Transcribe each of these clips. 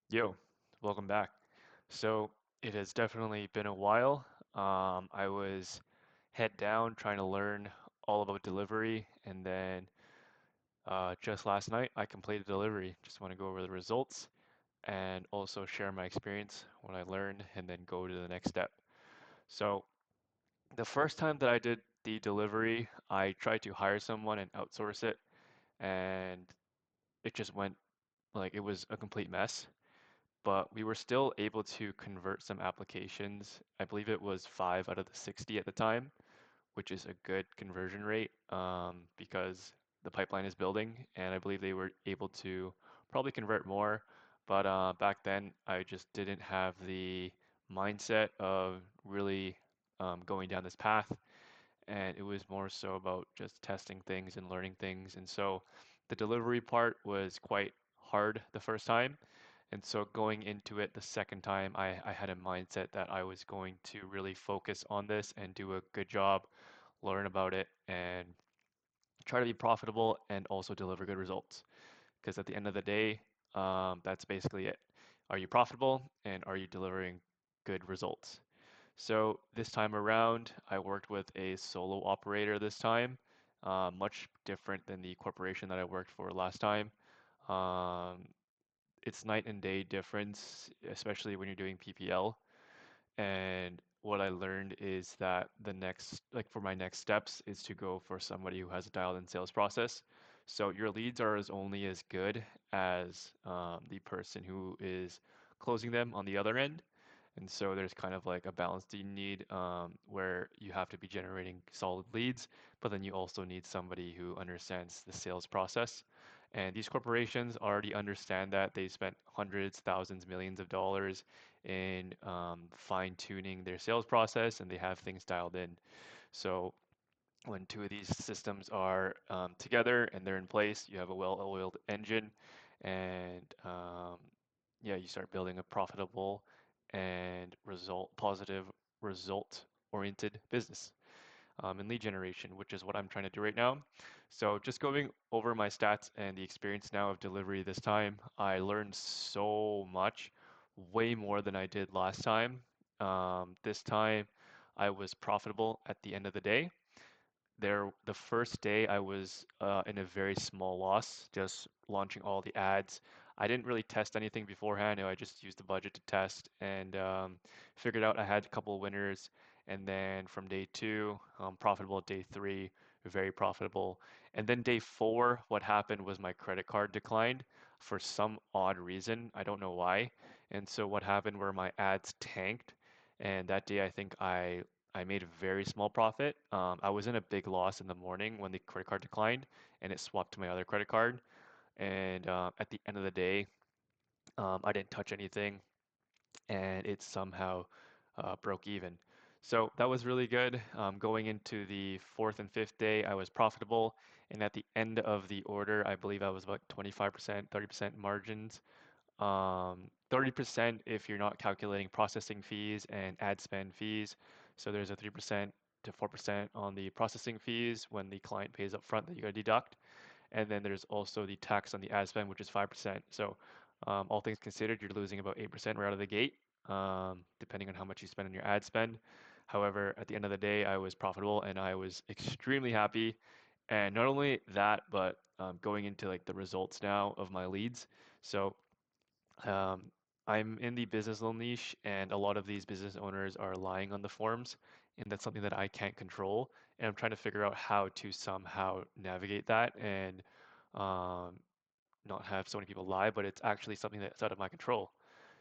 Yo, welcome back. So it has definitely been a while. I was head down trying to learn all about delivery, and then just last night I completed delivery. Just want to go over the results and also share my experience, what I learned, and then go to the next step. So the first time that I did the delivery, I tried to hire someone and outsource it, and it just went like it was a complete mess. But we were still able to convert some applications. I believe it was 5 out of the 60 at the time, which is a good conversion rate because the pipeline is building, and I believe they were able to probably convert more. But back then, I just didn't have the mindset of really going down this path, and it was more so about just testing things and learning things. And so the delivery part was quite hard the first time. And so going into it the second time, I had a mindset that I was going to really focus on this and do a good job, learn about it, and try to be profitable and also deliver good results. Because at the end of the day, that's basically it. Are you profitable and are you delivering good results? So this time around, I worked with a solo operator this time, much different than the corporation that I worked for last time. Um, it's night and day difference, especially when you're doing PPL. And what I learned is that the next, like for my next steps, is to go for somebody who has a dialed-in sales process. So your leads are as only as good as the person who is closing them on the other end. And so there's kind of like a balance that you need where you have to be generating solid leads, but then you also need somebody who understands the sales process. And these corporations already understand that they spent hundreds, thousands, millions of dollars in fine-tuning their sales process, and they have things dialed in. So when two of these systems are together and they're in place, you have a well-oiled engine, and yeah, you start building a profitable and positive result-oriented business and lead generation, which is what I'm trying to do right now. So just going over my stats and the experience now of delivery this time, I learned so much, way more than I did last time. This time I was profitable at the end of the day. The first day I was in a very small loss, just launching all the ads. I didn't really test anything beforehand. I just used the budget to test and figured out I had a couple of winners. And then from day two, profitable. Day three, very profitable. And then day four, what happened was my credit card declined for some odd reason. I don't know why. And so what happened were my ads tanked. And that day, I made a very small profit. I was in a big loss in the morning when the credit card declined and it swapped to my other credit card. And at the end of the day, I didn't touch anything and it somehow broke even. So that was really good. Going into the fourth and fifth day, I was profitable. And at the end of the order, I believe I was about 25%, 30% margins. 30% if you're not calculating processing fees and ad spend fees. So there's a 3% to 4% on the processing fees when the client pays up front that you got to deduct. And then there's also the tax on the ad spend, which is 5%. So all things considered, you're losing about 8% right out of the gate, depending on how much you spend on your ad spend. However, at the end of the day, I was profitable and I was extremely happy. And not only that, but going into like the results now of my leads. So um, I'm in the business loan niche, and a lot of these business owners are lying on the forms, and that's something that I can't control. And I'm trying to figure out how to somehow navigate that and um, not have so many people lie, but it's actually something that's out of my control.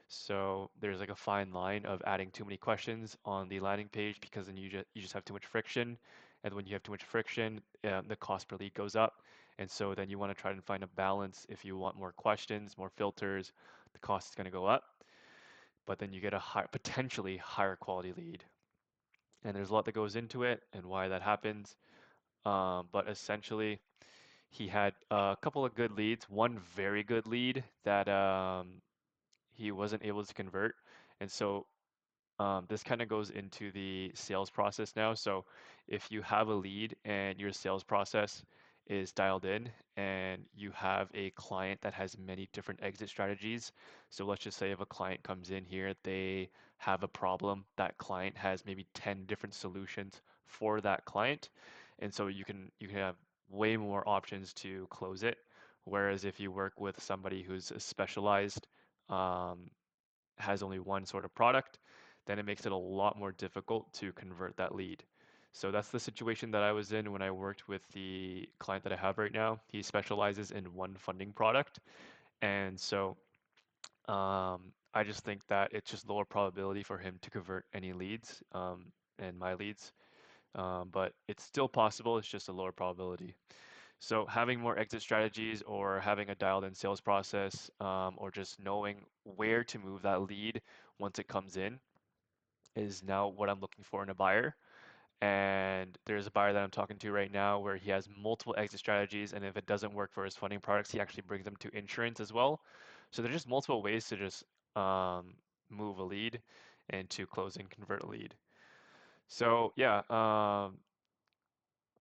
So there's like a fine line of adding too many questions on the landing page because then you just have too much friction, and when you have too much friction, the cost per lead goes up, and so then you want to try and find a balance. If you want more questions, more filters, the cost is going to go up, but then you get a potentially higher quality lead, and there's a lot that goes into it and why that happens. But essentially, he had a couple of good leads, one very good lead that he wasn't able to convert, and so this kind of goes into the sales process now. So if you have a lead and your sales process is dialed in and you have a client that has many different exit strategies. So let's just say if a client comes in here, they have a problem, that client has maybe 10 different solutions for that client. And so you can have way more options to close it. Whereas if you work with somebody who's specialized, um, has only one sort of product, then it makes it a lot more difficult to convert that lead. So that's the situation that I was in when I worked with the client that I have right now. He specializes in one funding product. And so I just think that it's just lower probability for him to convert any leads and my leads. But it's still possible, it's just a lower probability. So having more exit strategies or having a dialed in sales process or just knowing where to move that lead once it comes in is now what I'm looking for in a buyer. And there's a buyer that I'm talking to right now where he has multiple exit strategies, and if it doesn't work for his funding products, he actually brings them to insurance as well. So there's just multiple ways to just um, move a lead and to close and convert a lead. So yeah,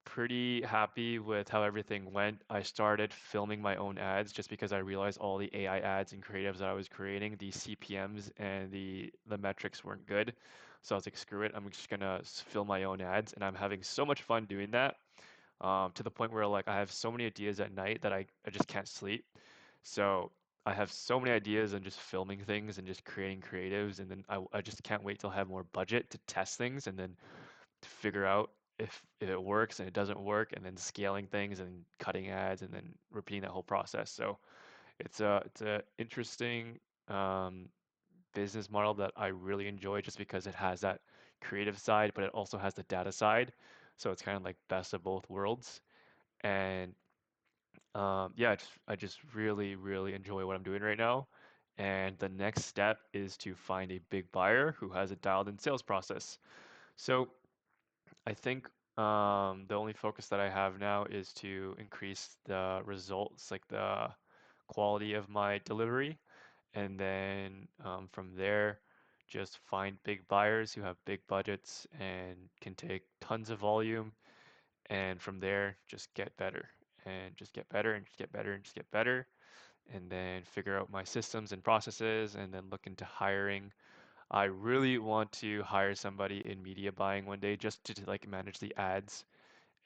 pretty happy with how everything went. I started filming my own ads just because I realized all the AI ads and creatives that I was creating, the CPMs and the metrics weren't good. So I was like, screw it, I'm just gonna film my own ads, and I'm having so much fun doing that. To the point where like I have so many ideas at night that I just can't sleep. So I have so many ideas and just filming things and just creating creatives, and then I just can't wait till I have more budget to test things and then to figure out if it works and it doesn't work, and then scaling things and cutting ads and then repeating that whole process. So it's a interesting um, business model that I really enjoy just because it has that creative side, but it also has the data side. So it's kind of like best of both worlds. And yeah, I just really, really enjoy what I'm doing right now. And the next step is to find a big buyer who has a dialed in sales process. So I think the only focus that I have now is to increase the results, like the quality of my delivery, and then from there, just find big buyers who have big budgets and can take tons of volume, and from there, just get better and just get better and just get better and just get better, and then figure out my systems and processes, and then look into hiring. I really want to hire somebody in media buying one day just to like manage the ads,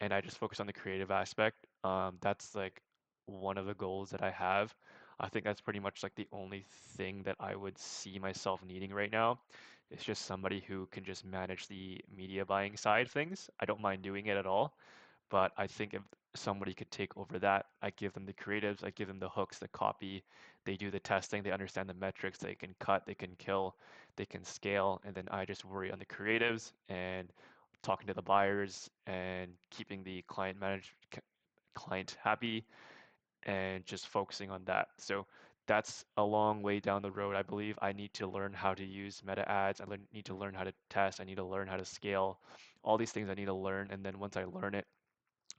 and I just focus on the creative aspect. That's like one of the goals that I have. I think that's pretty much like the only thing that I would see myself needing right now. It's just somebody who can just manage the media buying side of things. I don't mind doing it at all, but I think if somebody could take over that, I give them the creatives, I give them the hooks, the copy, they do the testing, they understand the metrics, they can cut, they can kill, they can scale, and then I just worry on the creatives and talking to the buyers and keeping the client happy and just focusing on that. So that's a long way down the road. I believe I need to learn how to use meta ads. Need to learn how to test. I need to learn how to scale. All these things I need to learn. And then once I learn it,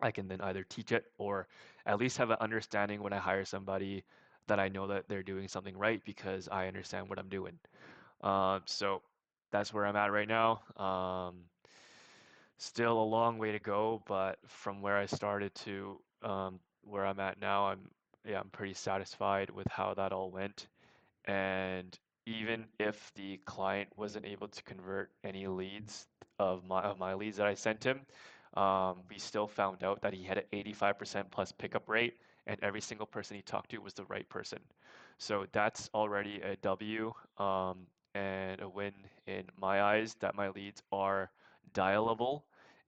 I can then either teach it or at least have an understanding when I hire somebody that I know that they're doing something right because I understand what I'm doing. So that's where I'm at right now. Still a long way to go, but from where I started to where I'm at now, I'm pretty satisfied with how that all went. And even if the client wasn't able to convert any leads of my leads that I sent him, we still found out that he had an 85% plus pickup rate, and every single person he talked to was the right person. So that's already a W and a win in my eyes that my leads are dialable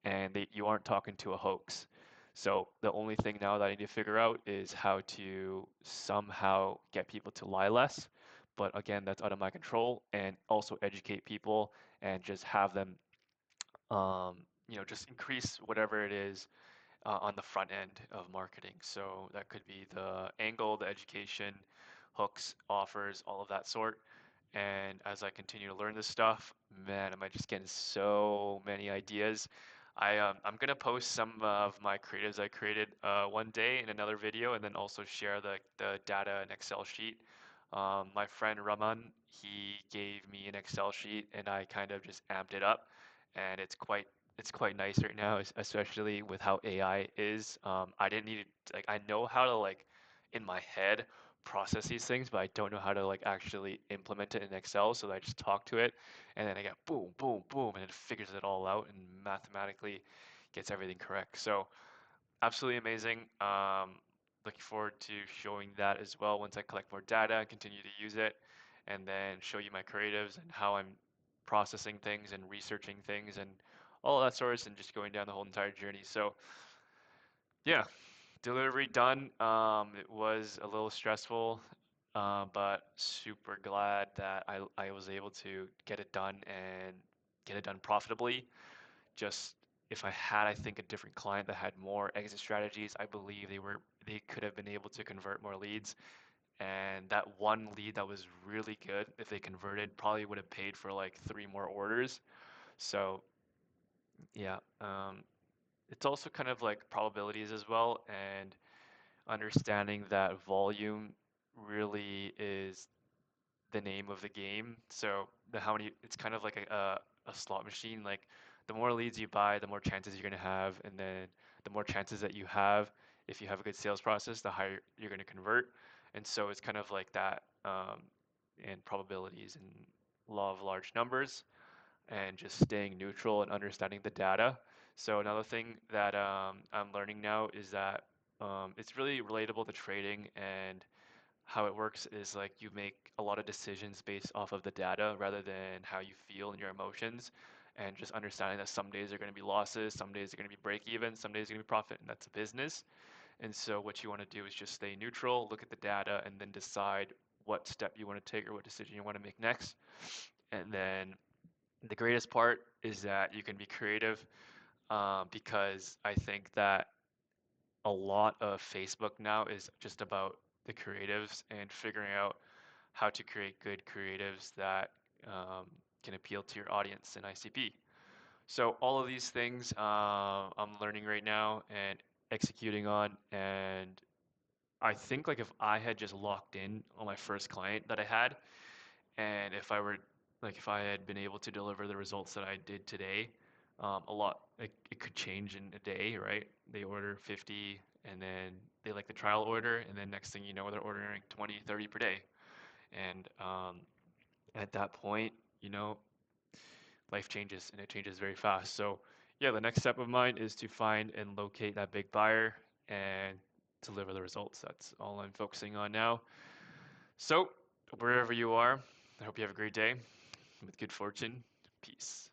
and you aren't talking to a hoax. So the only thing now that I need to figure out is how to somehow get people to lie less. But again, that's out of my control, and also educate people and just have them, um, just increase whatever it is on the front end of marketing. So that could be the angle, the education, hooks, offers, all of that sort. And as I continue to learn this stuff, man, am I just getting so many ideas. I'm gonna post some of my creatives I created one day in another video, and then also share the data and Excel sheet. My friend Raman, he gave me an Excel sheet, and I kind of just amped it up, and it's quite nice right now, especially with how AI is. I didn't need like I know how to like in my head process these things, but I don't know how to like actually implement it in Excel. So I just talk to it, and then I get boom, boom, boom, and it figures it all out and mathematically gets everything correct. So absolutely amazing. Looking forward to showing that as well once I collect more data and continue to use it, and then show you my creatives and how I'm processing things and researching things and all that sorts and just going down the whole entire journey. So yeah, delivery done. It was a little stressful, but super glad that I was able to get it done and get it done profitably. Just if I had, I think, a different client that had more exit strategies, I believe they could have been able to convert more leads. And that one lead that was really good, if they converted, probably would have paid for like three more orders. So yeah, it's also kind of like probabilities as well, and understanding that volume really is the name of the game. So the how many it's kind of like a slot machine. Like the more leads you buy, the more chances you're gonna have, and then the more chances that you have, if you have a good sales process, the higher you're gonna convert. And so it's kind of like that, and probabilities and law of large numbers, and just staying neutral and understanding the data. So another thing that I'm learning now is that it's really relatable to trading, and how it works is like you make a lot of decisions based off of the data rather than how you feel and your emotions, and just understanding that some days are going to be losses, some days are going to be break even, some days are going to be profit, and that's a business. And so what you want to do is just stay neutral, look at the data, and then decide what step you want to take or what decision you want to make next. And then the greatest part is that you can be creative, because I think that a lot of Facebook now is just about the creatives and figuring out how to create good creatives that um, can appeal to your audience in ICP. So all of these things I'm learning right now and executing on, and I think like if I had just locked in on my first client that I had, and if I were like if I had been able to deliver the results that I did today, a lot like it could change in a day, right? They order 50 and then they like the trial order, and then next thing you know they're ordering 20, 30 per day. And at that point, you know, life changes and it changes very fast. So yeah, the next step of mine is to find and locate that big buyer and deliver the results. That's all I'm focusing on now. So wherever you are, I hope you have a great day with good fortune. Peace.